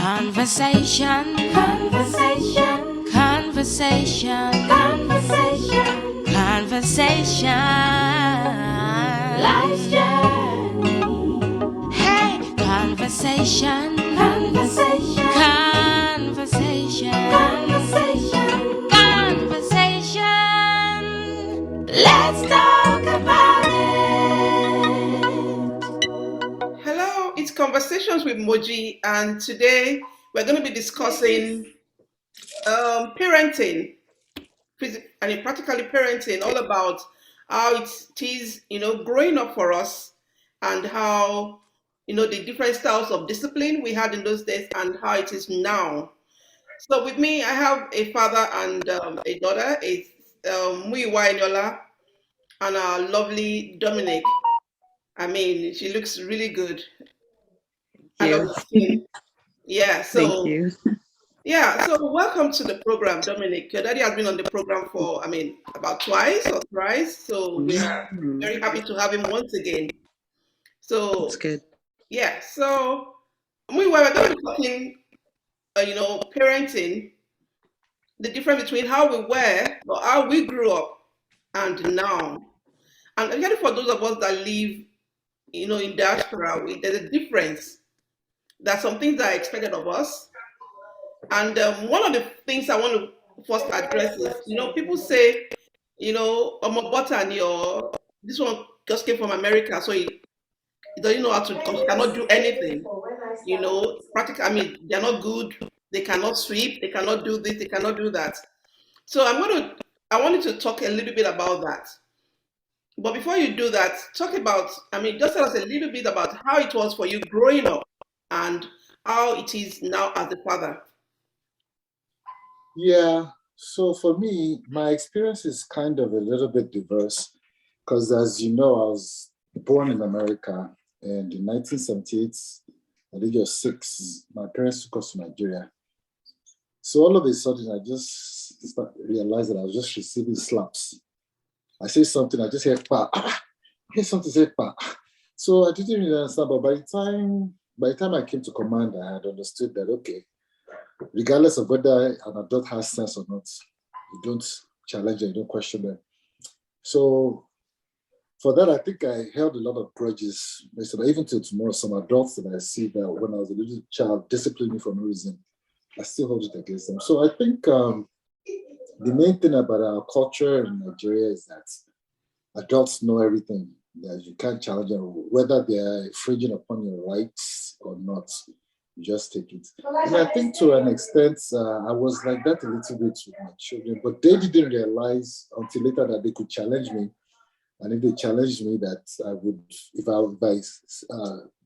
Conversation, conversation, conversation, conversation, conversation. Life's journey. Hey, conversation, conversation, conversation, conversation, conversation. Let's talk about it. Hello, it's Conversations with Moji, and today we're going to be discussing parenting, and practically parenting, all about how it is, growing up for us, and how, the different styles of discipline we had in those days and how it is now. So with me, I have a father and a daughter. It's Muyiwa and Eniola, and our lovely Dominique. I mean, she looks really good. I love You. the skin. Yeah, Thank so you. welcome to the program, Dominic. Your daddy has been on the program for, about twice or thrice. So we are very happy to have him once again. That's So good. we're going to be talking, parenting, the difference between how we were or how we grew up and now. And again, for those of us that live, in diaspora, there's a difference. There's some things that are expected of us. And one of the things I want to first address is, people say, I'm a button, this one just came from America, so he doesn't know how to, because he cannot do anything. Practically, I mean, they're not good. They cannot sweep. They cannot do this. They cannot do that. So I wanted to talk a little bit about that. But before you do that, talk about, just tell us a little bit about how it was for you growing up and how it is now as a father. Yeah, so for me, my experience is kind of a little bit diverse because, as you know, I was born in America, and in 1978, at the age of 6, my parents took us to Nigeria. So all of a sudden, I just realized that I was just receiving slaps. I say something, I just hear pa. I hear something, say pa. So I didn't really understand, but by the time I came to command, I had understood that okay, regardless of whether an adult has sense or not, you don't challenge them, you don't question them. So for that, I think I held a lot of grudges. Even till tomorrow, some adults that I see that when I was a little child disciplined me for no reason, I still hold it against them. So I think the main thing about our culture in Nigeria is that adults know everything. That you can't challenge them, whether they're infringing upon your rights or not. You just take it. And I think to an extent, I was like that a little bit with my children, but they didn't realize until later that they could challenge me. And if they challenged me, that I would, if I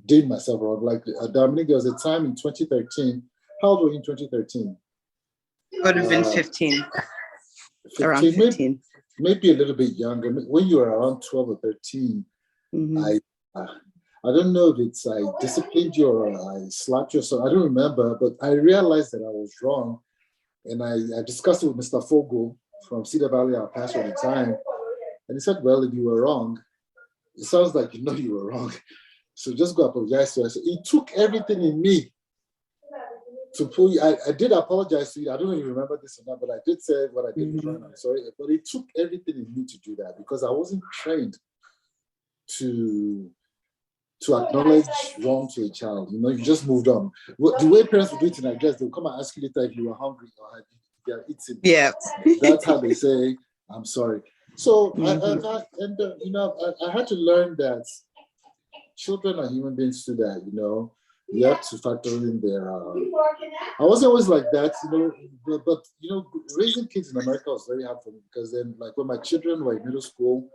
did myself wrong, like Dominic, there was a time in 2013. How old were you in 2013? Would have been 15. 15, Around 15. maybe a little bit younger. When you were around 12 or 13, I don't know if it's I disciplined you or I slapped you, so I don't remember, but I realized that I was wrong. And I discussed it with Mr. Fogo from Cedar Valley, our pastor at the time. And he said, well, if you were wrong, it sounds like you know you were wrong. So just go apologize to us. So it took everything in me to pull you. I did apologize to you. I don't know if you remember this or not, but I did say what I did wrong. I'm sorry. But it took everything in me to do that because I wasn't trained to acknowledge wrong to a child. You just moved on. The way parents would do it in Nigeria, they'll come and ask you later if you were hungry or if you are eating. Yeah. That's how they say, I'm sorry. So I had to learn that children are human beings too. That you have to factor in their. I wasn't always like that, but raising kids in America was very hard for me because then, like when my children were in middle school,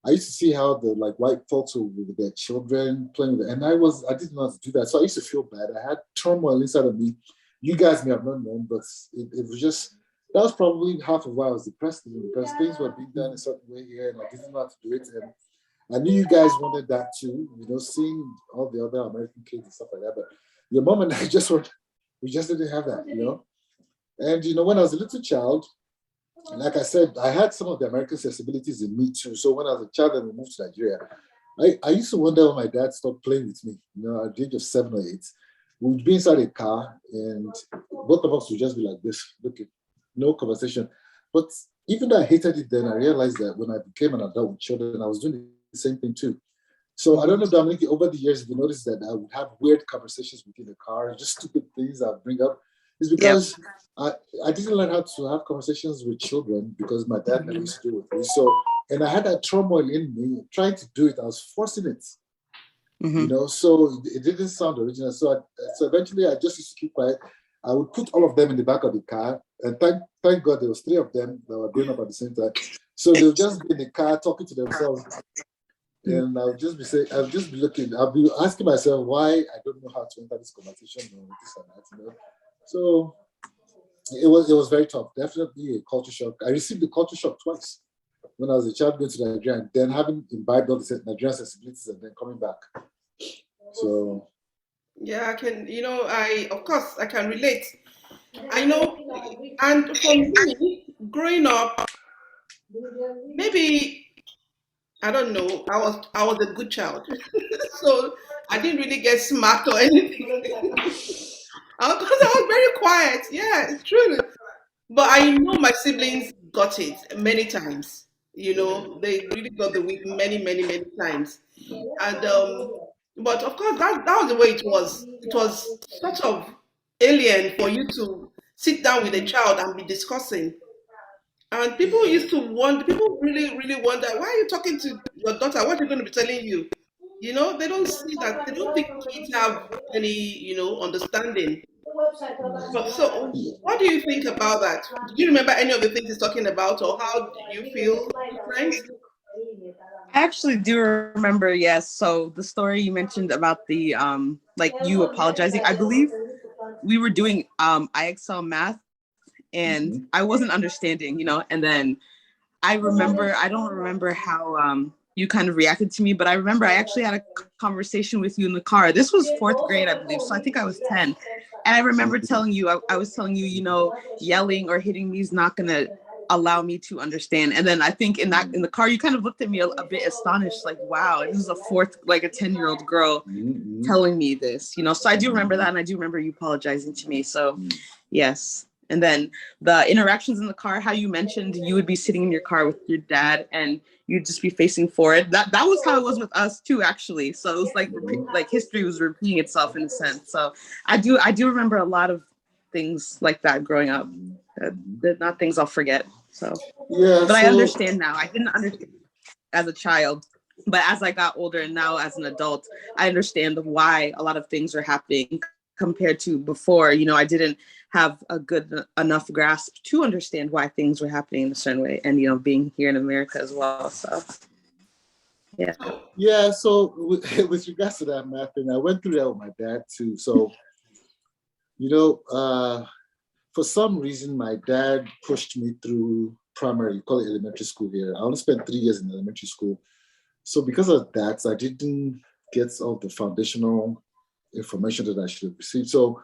I used to see how the white folks were with their children playing with it, and I didn't know how to do that, so I used to feel bad. I had turmoil inside of me. You guys may have not known, but it was just. That was probably half of why I was depressed because things were being done a certain way here and I didn't know how to do it. And I knew you guys wanted that too, seeing all the other American kids and stuff like that. But your mom and I we just didn't have that, And, when I was a little child, like I said, I had some of the American sensibilities in me too. So when I was a child and we moved to Nigeria, I used to wonder when my dad stopped playing with me, at the age of 7 or 8. we'd be inside a car and both of us would just be like this, looking, no conversation. But even though I hated it then, I realized that when I became an adult with children, I was doing the same thing too. So I don't know, Dominique, over the years, you noticed that I would have weird conversations within the car, just stupid things I bring up. It's because I didn't learn how to have conversations with children because my dad never used to do it with me. So, and I had that turmoil in me, trying to do it, I was forcing it. You know, so it didn't sound original. So eventually I just used to keep quiet. I would put all of them in the back of the car, and thank God there was 3 of them that were growing up at the same time. So they'll just be in the car talking to themselves, and I'll just be looking. I'll be asking myself why I don't know how to enter this conversation or this and that. You know, so it was very tough. Definitely a culture shock. I received the culture shock twice when I was a child going to Nigeria, and then having imbibed all the Nigerian sensibilities and then coming back. So Yeah, I can, of course, I can relate. I know, and for me, growing up, maybe I don't know, I was a good child, so I didn't really get smacked or anything. Because I was very quiet. Yeah, it's true. But I know my siblings got it many times. They really got the whip many, many, many times. And but of course that was the way it was. It was sort of alien for you to sit down with a child and be discussing. And people really, really wonder, why are you talking to your daughter? What are you going to be telling you? They don't see that, they don't think kids have any, understanding. But so what do you think about that? Do you remember any of the things he's talking about, or how do you feel different? I actually do remember, yes. So the story you mentioned about the like you apologizing, I believe we were doing IXL math and I wasn't understanding, and then I don't remember how you kind of reacted to me, but I remember I actually had a conversation with you in the car. This was 4th grade, I believe. So I think I was 10. And I remember telling you, I was telling you, yelling or hitting me is not going to allow me to understand. And then I think in the car, you kind of looked at me a bit astonished, like, wow, this is a 10-year-old girl telling me this, So I do remember that. And I do remember you apologizing to me. So yes. And then the interactions in the car, how you mentioned you would be sitting in your car with your dad and you'd just be facing forward. That was how it was with us too, actually. So it was like history was repeating itself in a sense. So I do remember a lot of things like that growing up. They're not things I'll forget. So yeah, but I understand now. I didn't understand as a child, but as I got older and now as an adult, I understand why a lot of things are happening compared to before. I didn't have a good enough grasp to understand why things were happening in a certain way, and being here in America as well. So yeah. Yeah, so with regards to that math thing, I went through that with my dad too. So, for some reason, my dad pushed me through primary, call it elementary school here. I only spent 3 years in elementary school. So because of that, I didn't get all the foundational information that I should have received. So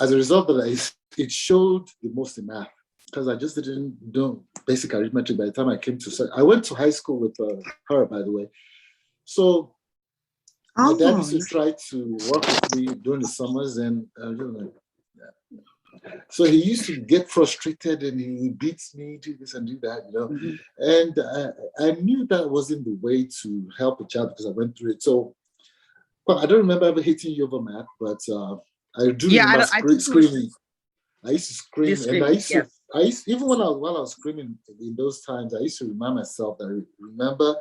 as a result of that, it showed the most in math because I just didn't know basic arithmetic by the time I went to high school with her, by the way. So my dad used to try to work with me during the summers, and so he used to get frustrated and he beats me, do this and do that, And I knew that wasn't the way to help a child because I went through it. So, I don't remember ever hitting you over math, but I do remember screaming. I used to scream, and I used even while I was screaming in those times, I used to remind myself that remember,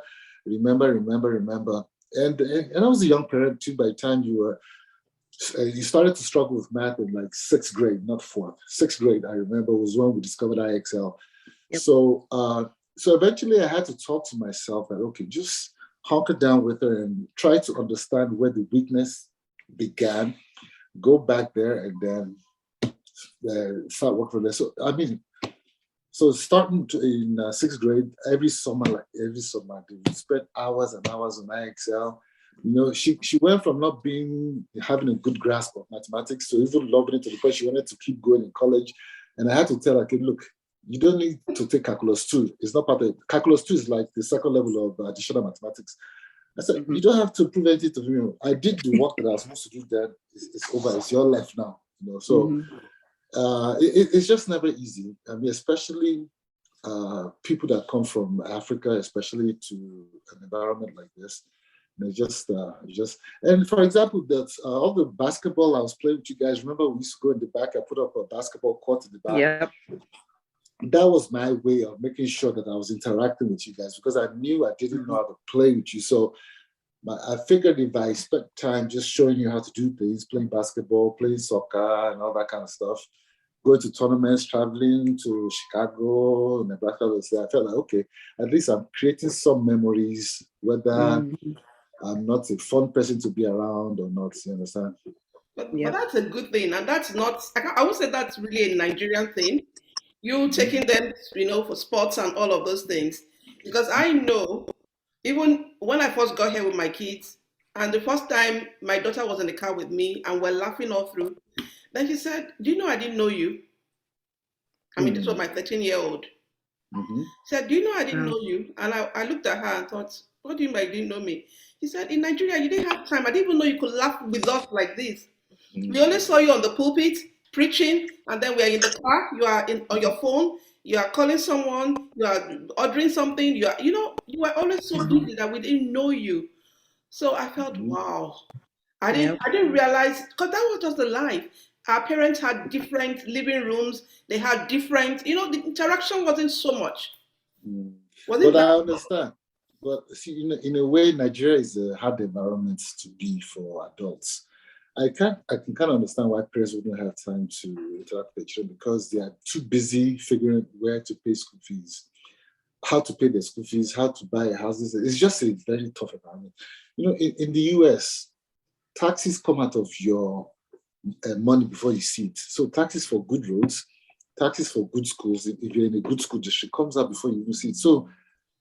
and I was a young parent too. By the time you started to struggle with math in like 6th grade, not 4th. 6th grade, I remember, was when we discovered IXL. Yep. So eventually I had to talk to myself that, okay, just hunker down with her and try to understand where the weakness began, go back there and then start working from there. So starting in 6th grade, every summer, we spent hours and hours on IXL. She went from not having a good grasp of mathematics to even loving it to the point she wanted to keep going in college. And I had to tell her, okay, look, you don't need to take calculus 2. It's not part of calculus 2 is like the second level of additional mathematics. I said, you don't have to prove anything to me. I did the work that I was supposed to do then. It's over. It's your life now. So it's just never easy. I mean, especially people that come from Africa, especially to an environment like this. Just and for example, that all the basketball I was playing with you guys. Remember, we used to go in the back. I put up a basketball court in the back. Yep. That was my way of making sure that I was interacting with you guys, because I knew I didn't know how to play with you. So I figured if I spent time just showing you how to do things, playing basketball, playing soccer, and all that kind of stuff, going to tournaments, traveling to Chicago, Nebraska, I felt like, okay, at least I'm creating some memories, whether I'm not a fun person to be around or not. You understand? But that's a good thing, and that's not. I would say that's really a Nigerian thing. You taking them, for sports and all of those things, because I know even when I first got here with my kids, and the first time my daughter was in the car with me, and we're laughing all through. Then she said, "Do you know I didn't know you?" I mean, this was my 13-year-old. Said, "Do you know I didn't know you?" And I looked at her and thought, "What do you mean I didn't know me?" He said, "In Nigeria, you didn't have time. I didn't even know you could laugh with us like this. We only saw you on the pulpit preaching, and then we are in the car. You are on your phone. You are calling someone. You are ordering something. You were always so busy that we didn't know you." So I felt, wow. I didn't realize, because that was just the life. Our parents had different living rooms. They had different, the interaction wasn't so much. But I understand. But see, in a way, Nigeria is a hard environment to be for adults. I can kind of understand why parents wouldn't have time to interact with their children, because they are too busy figuring where to pay school fees, how to pay their school fees, how to buy houses. It's just a very tough environment. In the US, taxes come out of your money before you see it. So taxes for good roads, taxes for good schools, if you're in a good school district, comes out before you even see it. So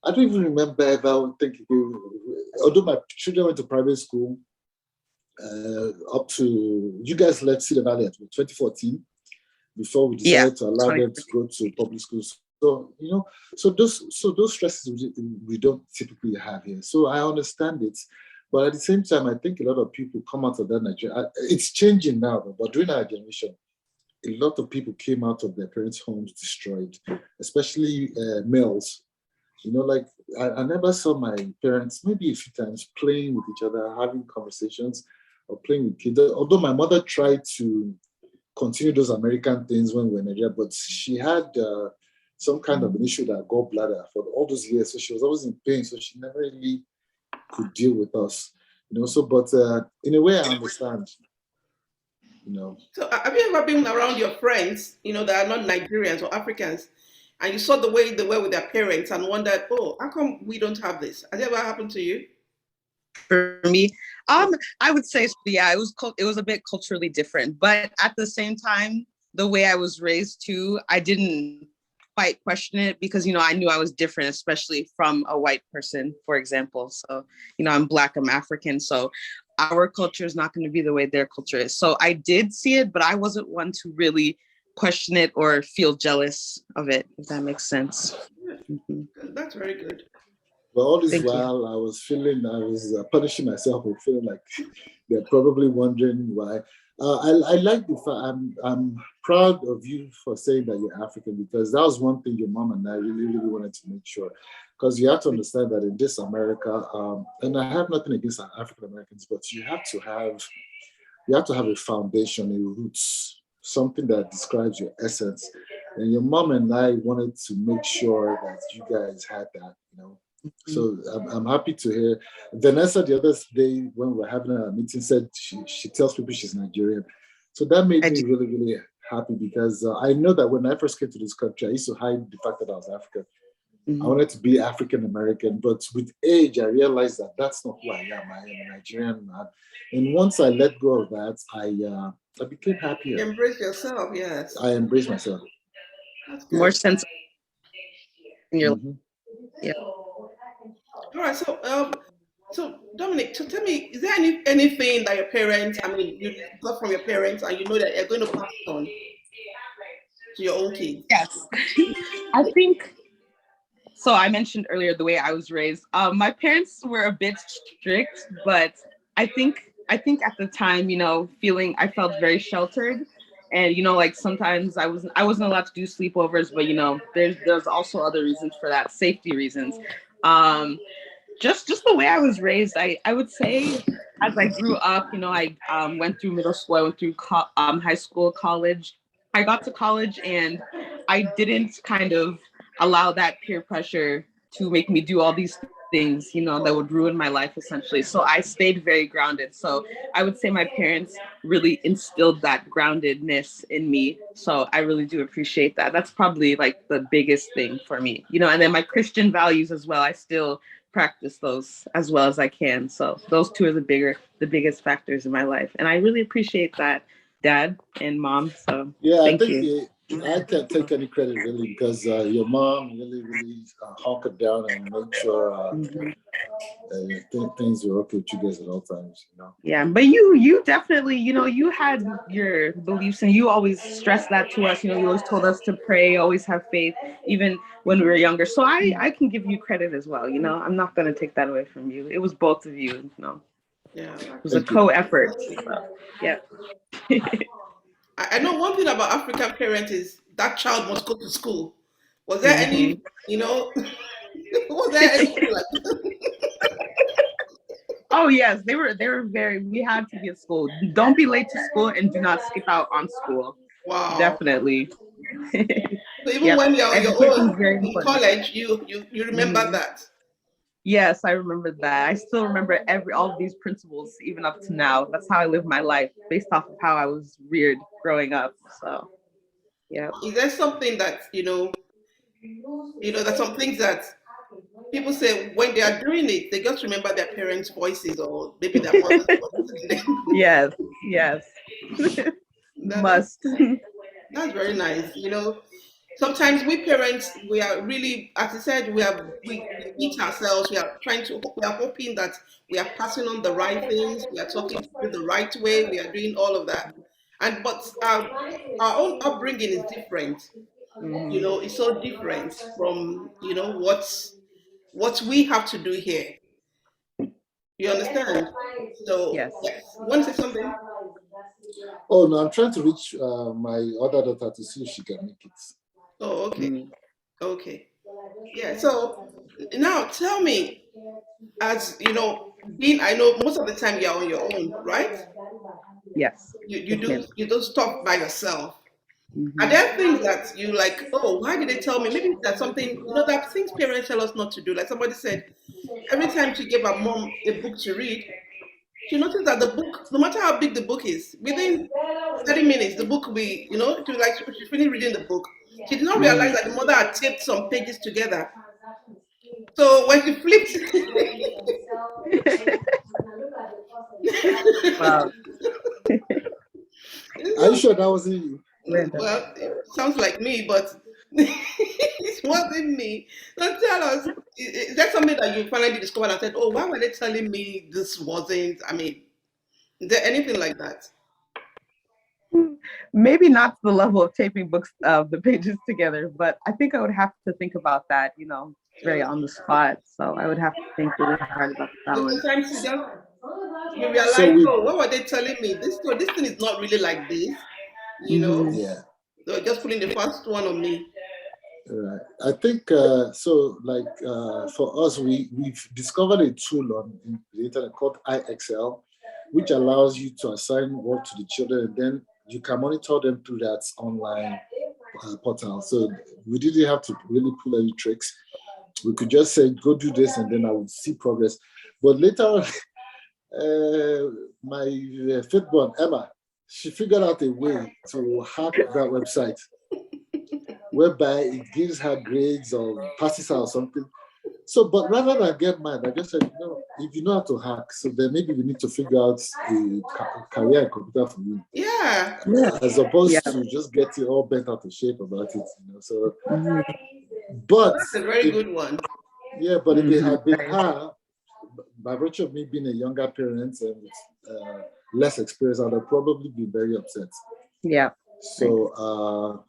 I don't even remember ever thinking, although my children went to private school, up to, you guys left Cedar Valley at 2014 before we decided to allow them to go to public schools. So so those stresses we don't typically have here. So I understand it, but at the same time, I think a lot of people come out of that Nigeria. It's changing now, but during our generation, a lot of people came out of their parents' homes destroyed, especially males. Like I never saw my parents, maybe a few times, playing with each other, having conversations, or playing with kids. Although my mother tried to continue those American things when we were in Nigeria, but she had some kind of an issue with her gallbladder for all those years. So she was always in pain. So she never really could deal with us. But in a way, I understand. So have you ever been around your friends, that are not Nigerians or Africans, and you saw the way they were with their parents and wondered, oh, how come we don't have this? Has it ever happened to you? For me, I would say, yeah, it was a bit culturally different, but at the same time, the way I was raised too, I didn't quite question it, because I knew I was different, especially from a white person, for example. So I'm Black, I'm African, so our culture is not going to be the way their culture is. So I did see it, but I wasn't one to really question it or feel jealous of it, if that makes sense. That's very good. But all this while, I was punishing myself with feeling like they're probably wondering why. I like the fact, I'm proud of you for saying that you're African, because that was one thing your mom and I really, really wanted to make sure. Because you have to understand that in this America, and I have nothing against African Americans, but you have to have a foundation, a roots, something that describes your essence. And your mom and I wanted to make sure that you guys had that, So I'm happy to hear. Vanessa the other day when we were having a meeting said she tells people she's Nigerian. So that made me really, really happy, because I know that when I first came to this country, I used to hide the fact that I was African. I wanted to be African American, but with age, I realized that that's not who I am. I am a Nigerian man. And once I let go of that, I became happier. You embrace yourself, yes. I embrace myself. That's good. More sense in your life. Yeah. All right. So Dominic, so tell me, is there anything that your parents, you got from your parents, and you know that you're going to pass it on to your own kids? Yes. I think So I mentioned earlier the way I was raised. My parents were a bit strict, but I think at the time, feeling I felt very sheltered, and like sometimes I wasn't allowed to do sleepovers, but there's also other reasons for that, safety reasons. Um, just the way I was raised, I would say as I grew up, I went through middle school, I went through high school, college. I got to college and I didn't kind of allow that peer pressure to make me do all these things, that would ruin my life essentially. So I stayed very grounded. So I would say my parents really instilled that groundedness in me. So I really do appreciate that. That's probably like the biggest thing for me, and then my Christian values as well. I still practice those as well as I can. So those two are the biggest factors in my life. And I really appreciate that, Dad and Mom. So Yeah, I thank think you. I can't take any credit really because your mom really, really hunkered down and made sure Mhm. things were okay with you guys at all times. Yeah, but you definitely, you had your beliefs and you always stressed that to us. You always told us to pray, always have faith, even when we were younger. So I can give you credit as well. I'm not going to take that away from you. It was both of you. Yeah. It was a Thank you. co-effort. So, yeah. I know one thing about African parents is that child must go to school. Was there Hmm. any, was there anything like that? Oh yes, they were very. We had to be at school. Don't be late to school and do not skip out on school. Wow. Definitely. So even Yep. when you're on your Education is own very in important. college, you remember Mhm. that. Yes, I remember that. I still remember all of these principles even up to now. That's how I live my life based off of how I was reared growing up. So, yeah. Is there something that, there's some things that people say when they are doing it, they just remember their parents' voices or maybe their mother's voice. Yes. Yes. That's Must. that's very nice. Sometimes we parents we are really, as I said, we beat ourselves. We are hoping that we are passing on the right things. We are talking to you the right way. We are doing all of that, and but our own upbringing is different. Mhm. It's so different from what we have to do here. You understand? So Yes. yes, you want to say something? Oh no, I'm trying to reach my other daughter to see if she can make it. Oh, okay, Mm. okay, yeah. So now tell me, as being, I know most of the time you're on your own, right? Yes. You you Yes, ma'am. do you do stuff by yourself. Are Mhm. there things that you like? Oh, why did they tell me? Maybe that's something that things parents tell us not to do. Like somebody said, every time she gave her mom a book to read, she noticed that the book, no matter how big the book is, within 30 minutes, the book will be, it was like she finished reading the book. She did not realize that the mother had taped some pages together. So when she flipped, Wow. Are you sure that wasn't you? Random. well, it sounds like me, but it wasn't me. So tell us, is that something that you finally discovered and said, oh, why were they telling me this wasn't? I mean, is there anything like that? Maybe not to the level of taping books of the pages together, but I think I would have to think about that. It's You very know, on the spot, so I would have to think really hard about that so one. sometimes you So realize, we, oh, what were they telling me? This thing is not really like this, you know. Hmm. yeah, So just putting the first one on me. right. I think so. Like for us, we've discovered a tool on the internet called IXL, which allows you to assign work to the children, and then you can monitor them through that online portal. So we didn't have to really pull any tricks. We could just say, go do this, and then I would see progress. But later on, my fifth-born, Emma, she figured out a way to hack that website, whereby it gives her grades or passes her or something. So, but rather than get mad, I just said, no, if you know how to hack, so then maybe we need to figure out a career in computer for you, Yeah, Yeah. as Yeah. opposed to just getting all bent out of shape about it. So, Hmm. but that's a very if good one. yeah, but if it Hmm. had been her, by virtue of me being a younger parent and with less experience, I'd have probably been very upset. Yeah. Right. So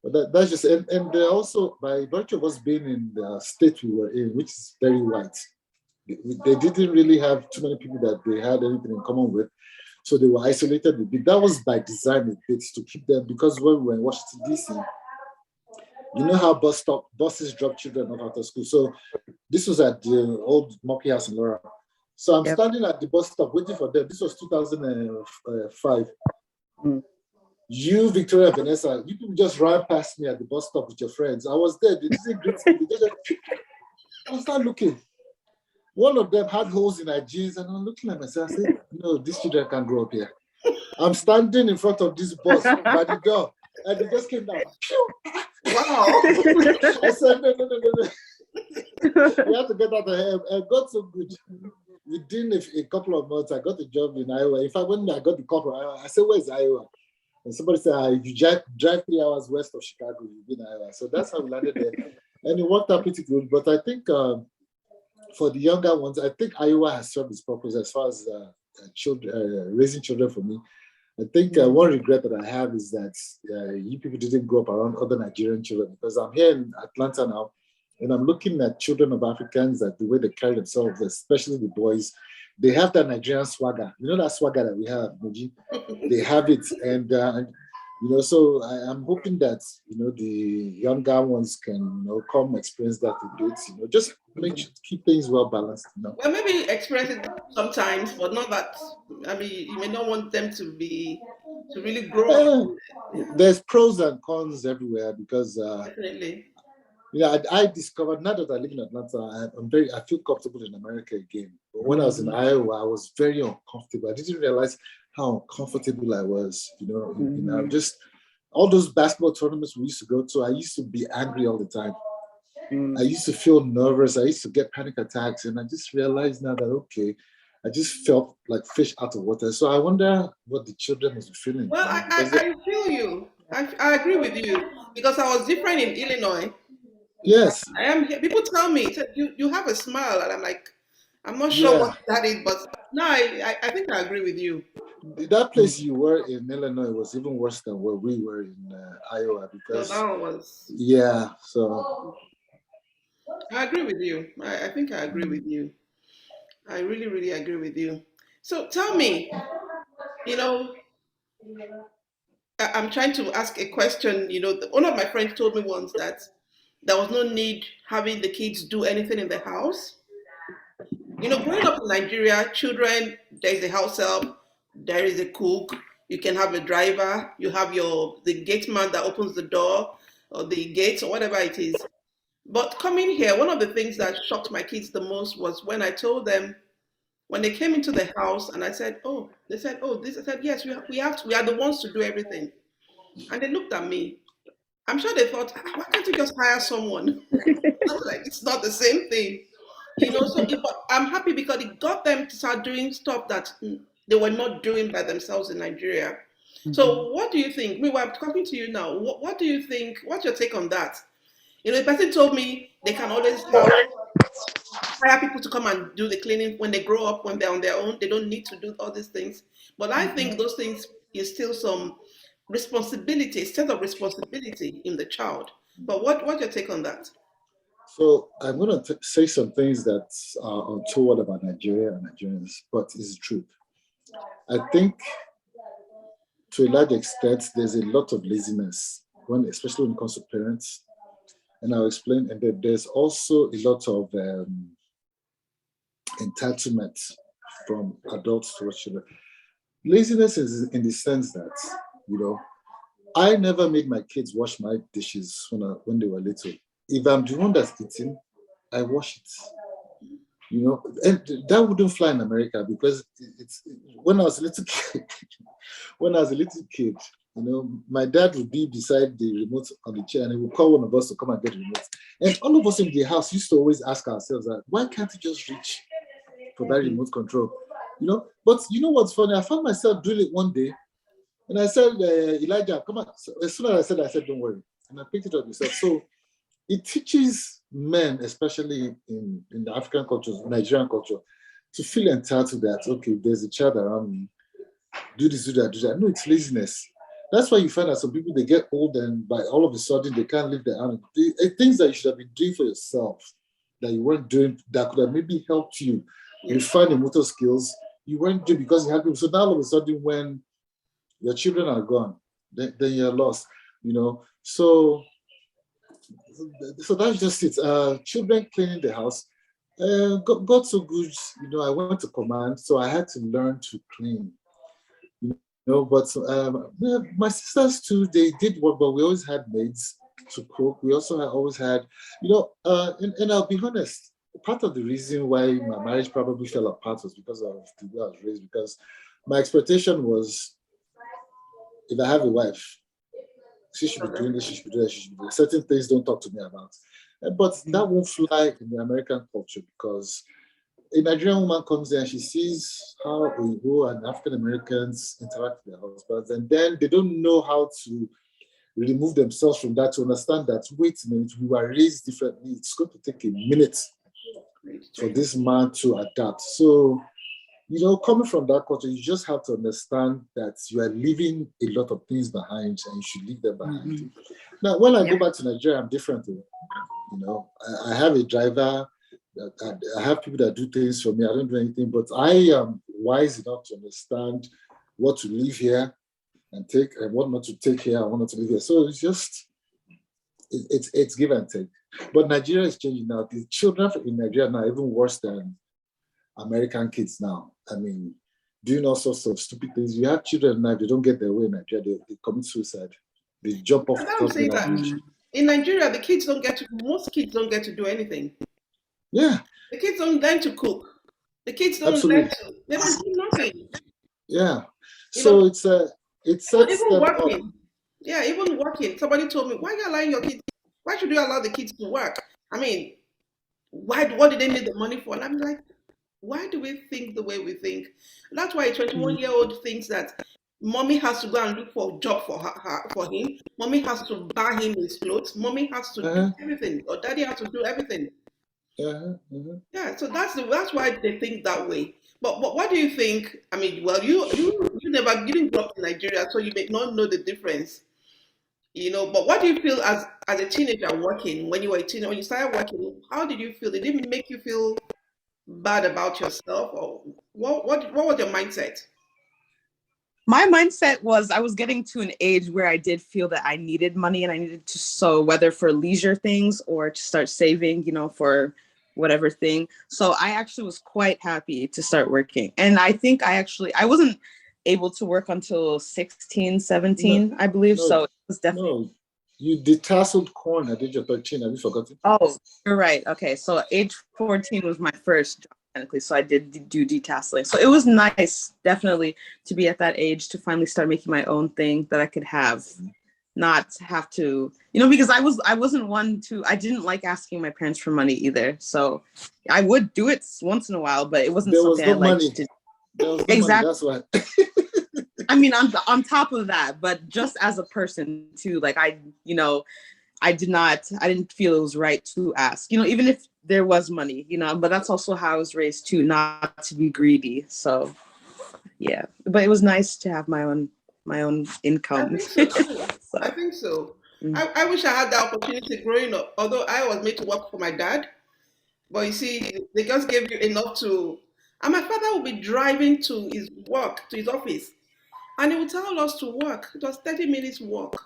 But that's just, and also by virtue of us being in the state we were in, which is very white, they didn't really have too many people that they had anything in common with. So they were isolated a bit. That was by design a bit to keep them, because when we were in Washington, D.C., you know how buses drop children off after school. So this was at the old Monkey House in Laura. So I'm standing at the bus stop waiting for them. This was 2005. You, Victoria, Vanessa, you people just ran past me at the bus stop with your friends. I was there. They didn't greet me. They just, I started looking. One of them had holes in her jeans, and I'm looking at myself. I said, no, these children can't grow up here. I'm standing in front of this bus by the door, and they just came down. Wow. I said, no. We have to get out of here. I got so good. Within a couple of months, I got a job in Iowa. In fact, when I got the call from Iowa, I said, where's Iowa? And somebody said, if you drive 3 hours west of Chicago, you'll be in Iowa. So that's how we landed there. And it worked out pretty good. But I think for the younger ones, I think Iowa has served its purpose as far as children, raising children for me. I think one regret that I have is that you people didn't grow up around other Nigerian children, because I'm here in Atlanta now, and I'm looking at children of Africans, that the way they carry themselves, especially the boys, they have that Nigerian swagger. You know that swagger that we have, Muji? They have it. And, so I'm hoping that, the younger ones can, come experience that a bit, just keep things well balanced. Well, maybe experience it sometimes, but not that. I mean, you may not want them to really grow up. There's pros and cons everywhere, because Definitely. I discovered, now that I live in Atlanta, I feel comfortable in America again. But when I was in Iowa, I was very uncomfortable. I didn't realize how uncomfortable I was. Just all those basketball tournaments we used to go to, I used to be angry all the time. I used to feel nervous. I used to get panic attacks, and I just realized now that, okay, I just felt like fish out of water. So I wonder what the children must be feeling. Well, I feel you. I agree with you, because I was different in Illinois. Yes. I am here. People tell me, you have a smile, and I'm like, I'm not sure what that is, but no, I think I agree with you. That place you were in Illinois was even worse than where we were in Iowa, because So that one was. Yeah, so I agree with you. I think I agree with you. I really, really agree with you. So tell me, you know, I'm trying to ask a question. One of my friends told me once that there was no need having the kids do anything in the house. Growing up in Nigeria, children, there's a house help, there is a cook, you can have a driver, you have the gate man that opens the door or the gates or whatever it is. But coming here, one of the things that shocked my kids the most was when I told them, when they came into the house and I said, oh, they said, oh, this, I said, yes, we are the ones to do everything. And they looked at me. I'm sure they thought, why can't you just hire someone? Like, it's not the same thing. But I'm happy because it got them to start doing stuff that they were not doing by themselves in Nigeria. So what do you think? Meanwhile, I'm talking to you now. What do you think? What's your take on that? The person told me they can always hire people to come and do the cleaning when they grow up, when they're on their own. They don't need to do all these things. But I think those things is still some responsibility, a set of responsibility in the child. But what's your take on that? So I'm going to say some things that are untoward about Nigeria and Nigerians, but it's the truth. I think to a large extent, there's a lot of laziness, especially when it comes to parents. And I'll explain. And then there's also a lot of entitlement from adults towards children. Laziness is in the sense that, I never made my kids wash my dishes when they were little. If I'm the one that's eating, I wash it. And that wouldn't fly in America, because when I was a little kid, my dad would be beside the remote on the chair, and he would call one of us to come and get the remote. And all of us in the house used to always ask ourselves that, why can't you just reach for that remote control? But you know what's funny? I found myself doing it one day, and I said, Elijah, come on. So as soon as I said, don't worry. And I picked it up myself. So it teaches men, especially in the African culture, Nigerian culture, to feel entitled that, okay, there's a child around me, do this, do that, do that. No, it's laziness. That's why you find that some people they get old and by all of a sudden they can't leave their hand. Things that you should have been doing for yourself that you weren't doing that could have maybe helped you refine your motor skills. You weren't doing because you had people. So now all of a sudden when your children are gone, then you're lost. So that's just it. Children cleaning the house. Got so good. I went to command, so I had to learn to clean. But yeah, my sisters too, they did work, but we always had maids to cook. We also always had, and I'll be honest, part of the reason why my marriage probably fell apart was because of the way I was raised, because my expectation was if I have a wife, she should be doing this, she should be doing that, she should be doing certain things don't talk to me about. But that won't fly in the American culture because a Nigerian woman comes there and she sees how Oyibo and African Americans interact with their husbands, and then they don't know how to remove themselves from that to understand that, wait a minute, we were raised differently. It's going to take a minute for this man to adapt. So, coming from that culture, you just have to understand that you are leaving a lot of things behind and you should leave them behind. Mm-hmm. Now, when I go back to Nigeria, I'm different. I have a driver. I have people that do things for me. I don't do anything, but I am wise enough to understand what to leave here and take and what not to take here and what not to leave here. So it's just, it's give and take. But Nigeria is changing now. The children in Nigeria now are even worse than American kids now. I mean, doing all sorts of stupid things. You have children now, if they don't get their way in Nigeria, they commit suicide. They jump off. I'm saying that in Nigeria, most kids don't get to do anything. Yeah. The kids don't learn to cook. The kids don't learn to, they don't do nothing. Yeah. So it sets even them working. up. Yeah, even working. Somebody told me, why are you allowing your kids? Why should you allow the kids to work? I mean, what do they need the money for? And I'm like, why do we think the way we think? And that's why a 21-year-old thinks that mommy has to go and look for a job for him. Mommy has to buy him his clothes. Mommy has to do everything. Or daddy has to do everything. Yeah, so that's why they think that way. But what do you think? I mean, well, you didn't grow up in Nigeria, so you may not know the difference. But what do you feel as a teenager working when you were a teenager, when you started working? How did you feel? Did it make you feel bad about yourself, or what was your mindset? My mindset was I was getting to an age where I did feel that I needed money and I needed to sow, whether for leisure things or to start saving, for whatever thing. So I actually was quite happy to start working. And I think I wasn't able to work until 16, 17, I believe. So it was definitely. No. You detasseled corn at age of 13. Have you forgotten? Oh, you're right. Okay. So age 14 was my first job, technically. So I did do detasseling. So it was nice, definitely, to be at that age to finally start making my own thing that I could have, not have to, because I wasn't one to, I didn't like asking my parents for money either. So I would do it once in a while, but it wasn't something I liked to do. There was no money, that's why. I mean, on top of that, but just as a person too, like I didn't feel it was right to ask, even if there was money, but that's also how I was raised too, not to be greedy. So yeah, but it was nice to have my own income. I think so. I wish I had the opportunity growing up, although I was made to work for my dad. But you see, they just gave you enough to, and my father would be driving to his office, and he would tell us to walk. It was 30 minutes walk.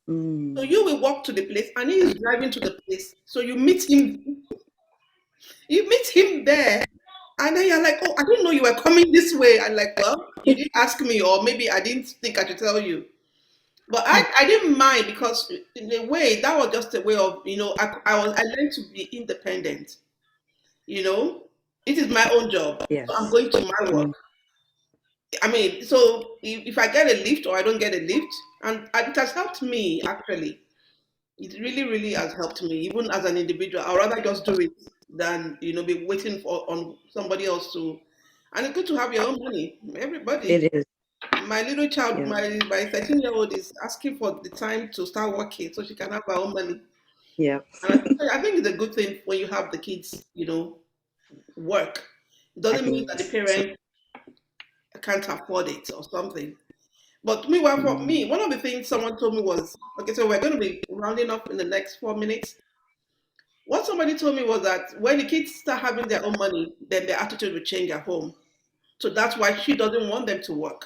So you will walk to the place and he is driving to the place. So you meet him. You meet him there. And then you're like, oh, I didn't know you were coming this way. And like, well, you didn't ask me, or maybe I didn't think I should tell you. But I didn't mind because in a way that was just a way of, I learned to be independent. It is my own job. Yes. So I'm going to my work. I mean, so if I get a lift or I don't get a lift, and it has helped me actually. It really, really has helped me, even as an individual. I'd rather just do it than be waiting on somebody else to. And it's good to have your own money. Everybody. It is. My little child, my 13-year-old is asking for the time to start working so she can have her own money. Yeah. And I think it's a good thing when you have the kids, work. It doesn't mean that the parent can't afford it or something. But meanwhile, for Mhm. me, one of the things someone told me was, okay, so we're going to be rounding up in the next 4 minutes. What somebody told me was that when the kids start having their own money, then their attitude will change at home. So that's why she doesn't want them to work.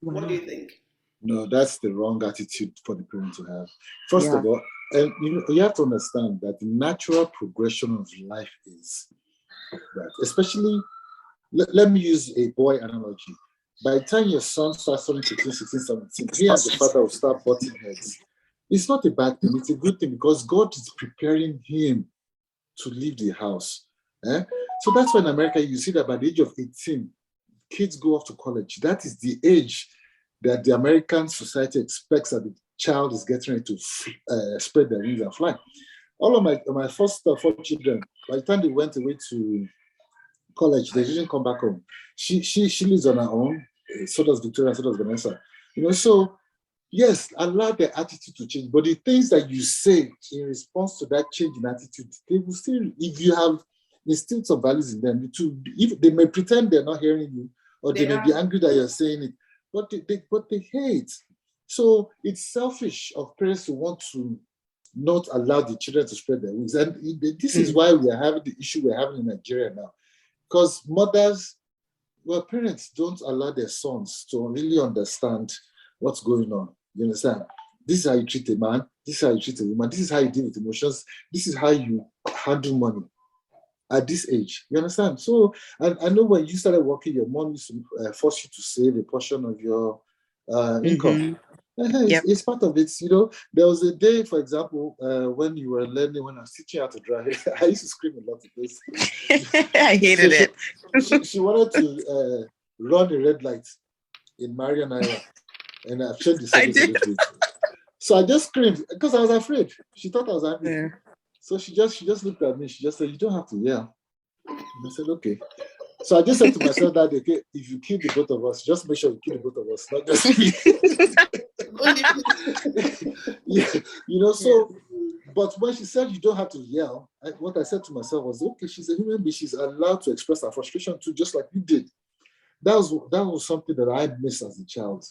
What do Wow. you think? No, that's the wrong attitude for the parent to have. First Yeah. of all, and you have to understand that the natural progression of life is that, especially, let me use a boy analogy. By the time your son starts turning 15, 16, 17, he and the father will start butting heads. It's not a bad thing, it's a good thing because God is preparing him to leave the house. Eh? So that's why in America you see that by the age of 18, kids go off to college. That is the age that the American society expects that the child is getting ready to spread their wings and fly. All of my first 4 children, by the time they went away to college, they didn't come back home. She lives on her own. So does Victoria. So does Vanessa. So yes, allow their attitude to change. But the things that you say in response to that change in attitude, they will still, if you have instilled some values in them, if they may pretend they're not hearing you, or they They may be are. angry that you're saying it, but they hate. So it's selfish of parents to want to not allow the children to spread their wings. And this is Mm. why we are having the issue we're having in Nigeria now. Because parents don't allow their sons to really understand what's going on. You understand? This is how you treat a man. This is how you treat a woman. This is how you deal with emotions. This is how you handle money at this age. You understand? So, I know when you started working, your mom used to force you to save a portion of your income. Mhm. It's, Yep. it's part of it. There was a day, for example, when you were learning, when I was teaching you how to drive, I used to scream a lot because I so hated it. she wanted to run a red light in Marian Ira, and I've changed the I subject a did. little bit. So I just screamed because I was afraid. She thought I was angry. Yeah. So she just looked at me. She just said, "You don't have to yell." And I said, "Okay." So I just said to myself that, okay, if you kill the both of us, just make sure you kill the both of us, not just me. Yeah, Yeah. so, but when she said you don't have to yell, what I said to myself was, okay, she's a human being. She's allowed to express her frustration too, just like you did. That was something that I missed as a child.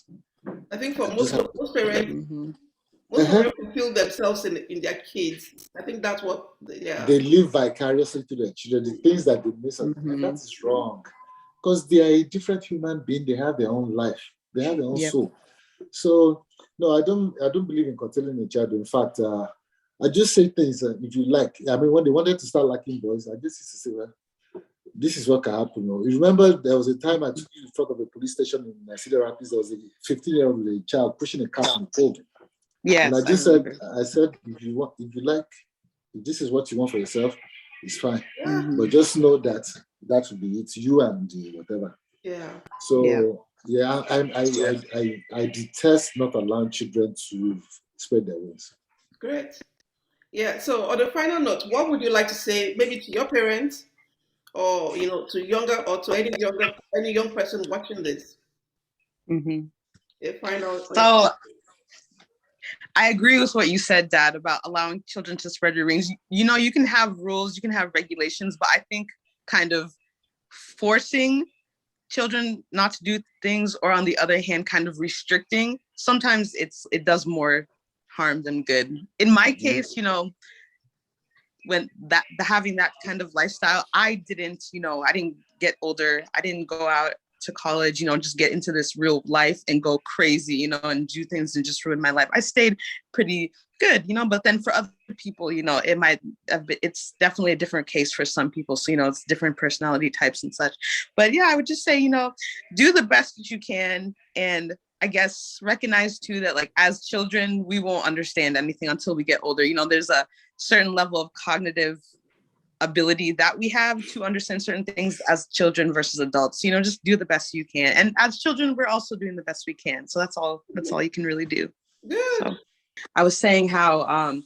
I think for I just have most parents, Mhm. most uh-huh. parents feel themselves in their kids. I think that's what, yeah. They live vicariously to their children, the things that they miss, and that Mhm. is wrong. Because they are a different human being, they have their own life, they have their own Yep. soul. So no, I don't believe in curtailing a child. In fact, I just say things if you like. I mean, when they wanted to start liking boys, I just used to say, well, this is what can happen. You remember there was a time I took you in front of a police station in Cedar Rapids. There was a 15-year-old with a child pushing a car in the cold. And Yes, I remember. I said, if you like, if this is what you want for yourself, it's fine. Yeah, But Mhm. just know that that will be it, you and whatever. yeah, Yeah. So yeah, I detest not allowing children to spread their wings. great. Yeah, so on the final note, what would you like to say maybe to your parents or, to younger or to any young person watching this? Mhm. A final, So I agree with what you said, Dad, about allowing children to spread your wings. You can have rules, you can have regulations, but I think kind of forcing children not to do things, or on the other hand, kind of restricting, sometimes it does more harm than good. In my Mhm. case, when having that kind of lifestyle, I didn't get older, I didn't go out to college, just get into this real life and go crazy, and do things and just ruin my life. I stayed pretty good, but then for other people, it might have been, it's definitely a different case for some people. So, it's different personality types and such. But yeah, I would just say, do the best that you can. And I guess recognize too that, like, as children, we won't understand anything until we get older. There's a certain level of cognitive ability that we have to understand certain things as children versus adults. Just do the best you can. And as children, we're also doing the best we can. So that's all you can really do. good. So I was saying how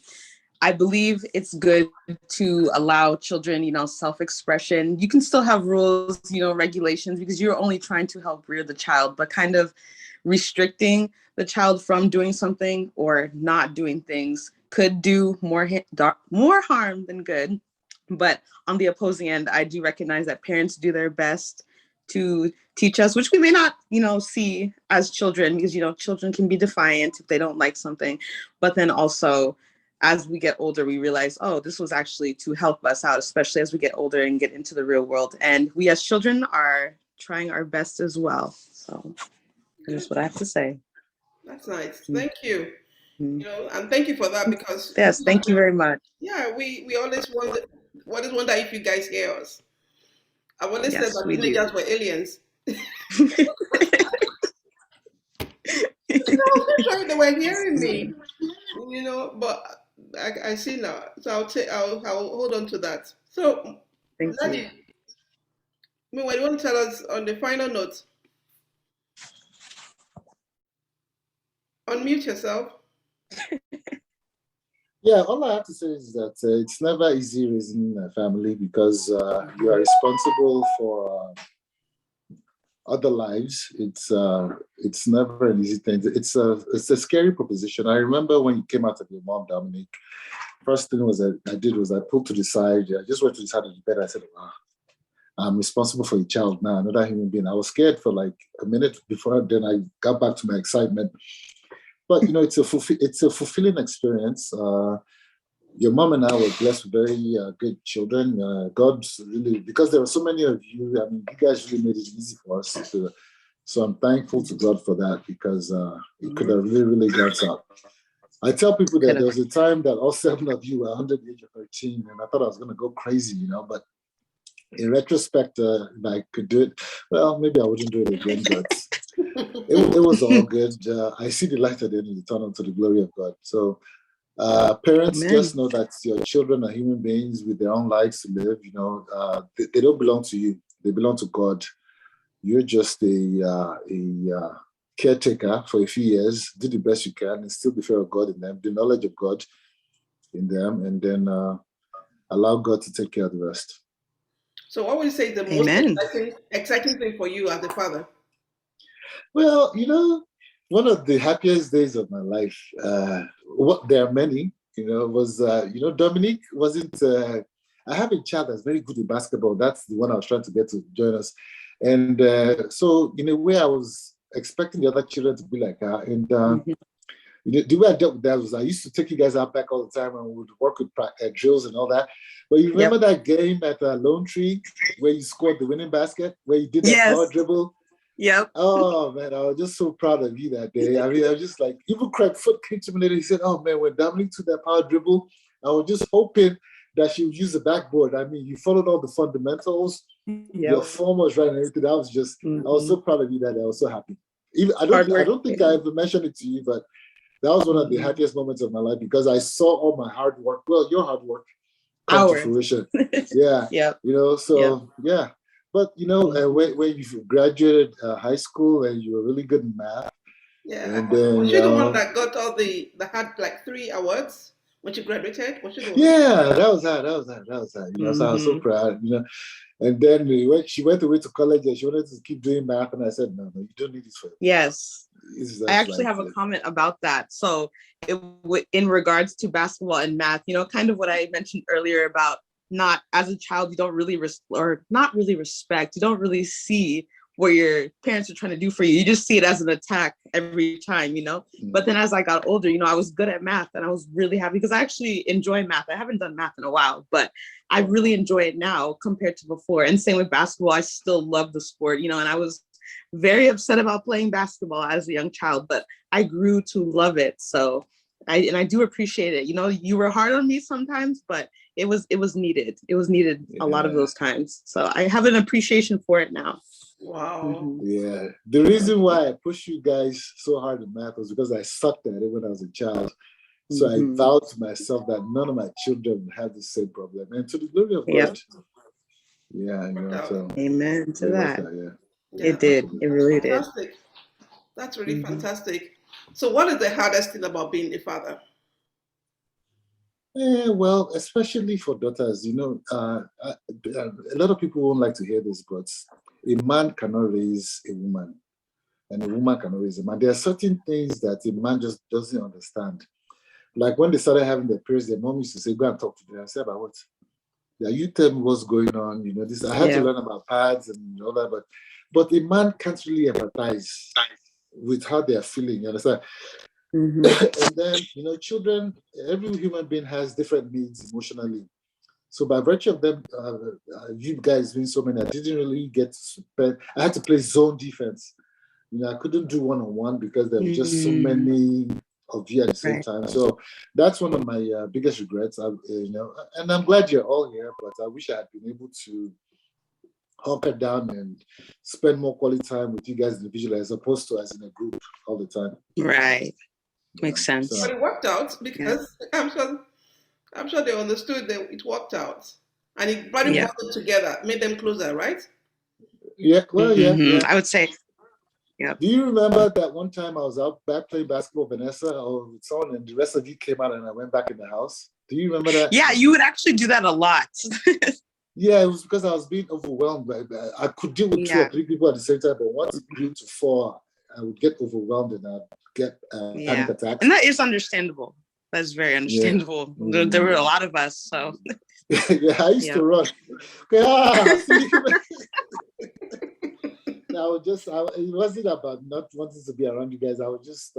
I believe it's good to allow children, self-expression. You can still have rules, regulations, because you're only trying to help rear the child, but kind of restricting the child from doing something or not doing things could do more harm than good. But on the opposing end, I do recognize that parents do their best to teach us, which we may not, see as children, because, children can be defiant if they don't like something. But then also, as we get older, we realize, oh, this was actually to help us out, especially as we get older and get into the real world. And we as children are trying our best as well. So that's what I have to say. That's nice. Mm-hmm. Thank you. And thank you for that, because yes, thank you very much. yeah, we always wonder if you guys hear us. I've always said Yes, that we do. teenagers were aliens. I was sure they were hearing me, but I see now. So I'll hold on to that. So, Thank you. Daddy, what do you want to tell us on the final note? Unmute yourself. Yeah, all I have to say is that it's never easy raising a family, because you are responsible for other lives. It's never an easy thing. It's a scary proposition. I remember when you came out of your mom, Dominique. First thing I did was I pulled to the side. I just went to the side of the bed. I said, wow, I'm responsible for a child now, another human being. I was scared for like a minute before then I got back to my excitement. But it's a fulfilling experience. Your mom and I were blessed with very good children. God's really, because there were so many of you. I mean, you guys really made it easy for us. So I'm thankful to God for that, because it could have really, really gone south. I tell people that there was a time that all 7 of you were under the age of 13, and I thought I was going to go crazy, but in retrospect, if I could do it, well, maybe I wouldn't do it again, but it was all good. I see the light at the end of the tunnel, to the glory of God. So parents, Amen. just know that your children are human beings with their own lives to live. They don't belong to you. They belong to God. You're just a caretaker for a few years. Do the best you can, and still the fear of God in them, the knowledge of God in them, and then allow God to take care of the rest. So, what would you say is the most exciting thing for you as a father? Well, one of the happiest days of my life, there are many, was, Dominique wasn't, I have a child that's very good at basketball. That's the one I was trying to get to join us. And so, in a way, I was expecting the other children to be like her. And the way I dealt with that was I used to take you guys out back all the time, and we would work with drills and all that. But you remember that game at Lone Tree where you scored the winning basket, where you did that power dribble? Yep. Oh man, I was just so proud of you that day. I mean, I was just like, even Craig Foot came to me later. He said, "Oh man, when Dominique took that power dribble, I was just hoping that she would use the backboard. I mean, you followed all the fundamentals. Your form was right and everything. I was just, I was so proud of you that day. I was so happy. Even I don't think I ever mentioned it to you, but that was one of the happiest moments of my life, because I saw all my hard work. Well, your hard work come to fruition. Yeah. Yeah. But when you graduated high school and you were really good in math. Yeah. And then, was she the one that got all that had like 3 awards when she graduated? Was she the one? Yeah, that was her. So I was so proud. And then she went away to college and she wanted to keep doing math, and I said, no, you don't need this for it. Yes. I actually have a comment about that. So in regards to basketball and math, kind of what I mentioned earlier about not, as a child, you don't really not really respect. You don't really see what your parents are trying to do for you. You just see it as an attack every time, But then as I got older, I was good at math, and I was really happy because I actually enjoy math. I haven't done math in a while, but I really enjoy it now compared to before. And same with basketball. I still love the sport, and I was very upset about playing basketball as a young child, but I grew to love it. So I do appreciate it. You were hard on me sometimes, but it was needed. It was needed a lot of those times. So I have an appreciation for it now. Wow. Yeah. The reason why I pushed you guys so hard in math was because I sucked at it when I was a child. So I vowed to myself that none of my children would have the same problem. And to the glory of God. Yeah. So amen to that. Yeah, it did. It really did. Fantastic. That's really fantastic. So what is the hardest thing about being a father? Well, especially for daughters, a lot of people won't like to hear this, but a man cannot raise a woman, and a woman cannot raise a man. There are certain things that a man just doesn't understand. Like when they started having their periods, their mom used to say, "Go and talk to them." I said, "About what?" Yeah, you tell me what's going on. This I had to learn about pads and all that, but but a man can't really empathize with how they are feeling. You understand? Mhm. And then, you know, children, every human being has different needs emotionally. So by virtue of them, you guys being so many, I didn't really get to spend. I had to play zone defense. You know, I couldn't do one-on-one because there were just so many of you at the same time. So that's one of my biggest regrets. You know, and I'm glad you're all here, but I wish I had been able to hunker down and spend more quality time with you guys individually as opposed to as in a group all the time. Right. Makes sense. But it worked out because I'm sure they understood that it worked out. And it brought them all together, made them closer, right? Yeah, well, yeah. I would say, yeah. Do you remember that one time I was out back playing basketball, Vanessa, or with someone, and the rest of you came out and I went back in the house? Do you remember that? Yeah, you would actually do that a lot. Yeah, it was because I was being overwhelmed. I could deal with 2 or 3 people at the same time, but once it grew to 4, I would get overwhelmed and I'd get panic attacks. And that is understandable. That's very understandable. Yeah. There were a lot of us, so. Yeah, I used to run. It wasn't about not wanting to be around you guys. I was just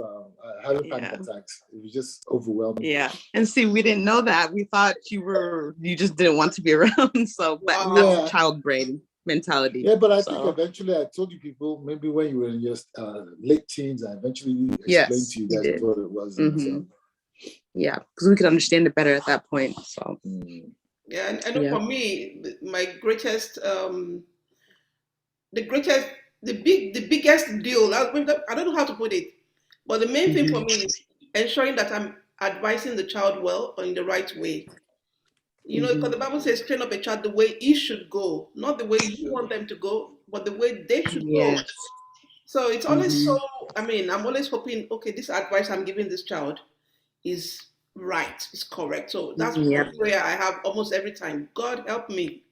having panic attacks. It was just overwhelming. Yeah. And see, we didn't know that. We thought you just didn't want to be around. So, but that's child brain mentality. Yeah, but I think eventually I told you people, maybe when you were in your late teens, I eventually explained to you guys what it was. So. Yeah, because we could understand it better at that point. So. Yeah, and I know for me, my greatest, the biggest deal, I don't know how to put it, but the main thing for me is ensuring that I'm advising the child well or in the right way. You know, because the Bible says, train up a child the way he should go, not the way you want them to go, but the way they should go. So it's always I'm always hoping, okay, this advice I'm giving this child is right, is correct. So that's one prayer I have almost every time. God help me.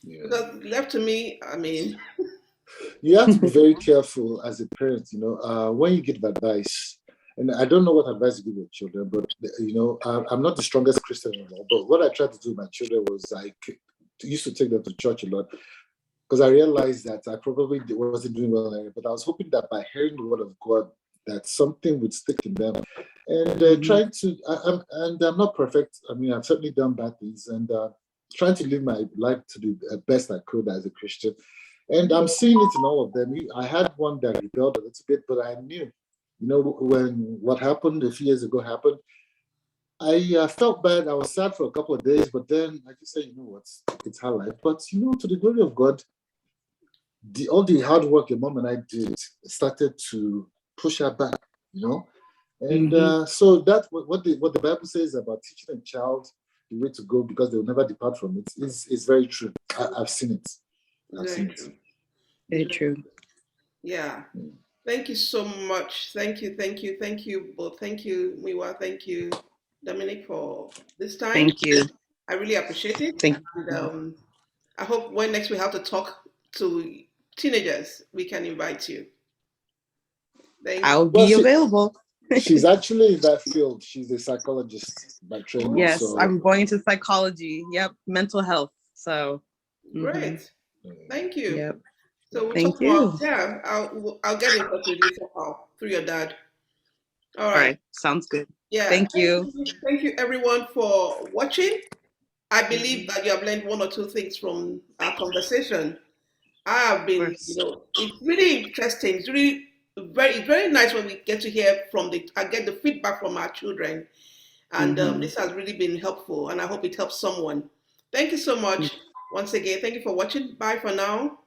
Because left to me, you have to be very careful as a parent, you know, when you give advice. And I don't know what advice you give your children, but, you know, I'm not the strongest Christian anymore. But what I tried to do with my children was I used to take them to church a lot because I realized that I probably wasn't doing well in it. But I was hoping that by hearing the word of God, that something would stick in them. And trying to, I'm not perfect. I mean, I've certainly done bad things and trying to live my life to the best I could as a Christian. And I'm seeing it in all of them. I had one that rebelled a little bit, but I knew, you know, when what happened a few years ago happened, I felt bad. I was sad for a couple of days, but then I just said, you know what, it's her life. But, you know, to the glory of God, all the hard work your mom and I did started to push her back, you know. And so that's what the Bible says about teaching a child the way to go because they will never depart from it is very true. I've seen it. Very true. Yeah. Thank you so much. Thank you both. Thank you, Muyiwa. Thank you, Dominique, for this time. Thank you. I really appreciate it. Thank you. I hope when next we have to talk to teenagers, we can invite you. I'll be available. She's actually in that field. She's a psychologist by training. Yes, so. I'm going into psychology. Yep, mental health. So great. Thank you. Yep. So thank you. I'll get in touch with you somehow through your dad. All right. Sounds good. Yeah. Thank you. Thank you everyone for watching. I believe that you have learned 1 or 2 things from our conversation. I have been, you know, it's really interesting. It's really very nice when we get to hear I get the feedback from our children. And this has really been helpful and I hope it helps someone. Thank you so much. Once again, thank you for watching. Bye for now.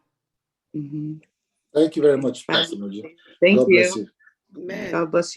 Thank you very much, Pastor Noji. Thank God you. bless you. Amen. God bless you.